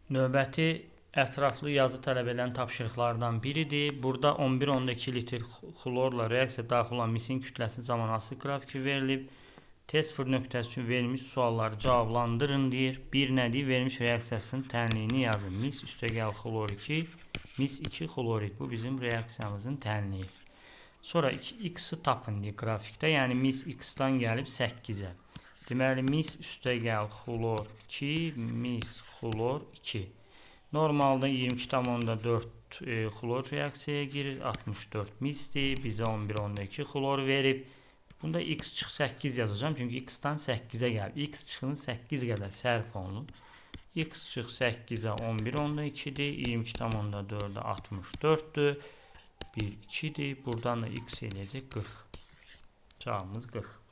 Növbəti ətraflı yazı tələb edən tapşırıqlardan biridir. Burada 11.2 litr xlorla reaksiya daxil olan misin kütləsi zamanı asıl qrafiki verilib. Test fır nöqtəsi üçün verilmiş sualları cavablandırın deyir. Bir nədir? Verilmiş reaksiyasının tənliyini yazın. Mis üstəgəl xlor 2, mis 2 xlorid. Bu bizim reaksiyamızın tənliyi. Sonra x-i tapın deyir qrafikdə. Yəni mis x-dan gəlib 8-ə. Deməli, mis üstəgəl xlor 2, mis xlor 2. Normalda 22,4 xlor reaksiyaya girir. 64 misdir. Bizə 11.2 xlor verib. Bunda x çıx 8 yazacağım. Çünki x-dan 8-ə gəlib. X çıxının 8 qədər sərf olunub. X çıx 8-ə 11.2-dir. 22,4-ə 64-dür. 1, 2-dir. Buradan da x eləyəcək 40. Cavabımız 40.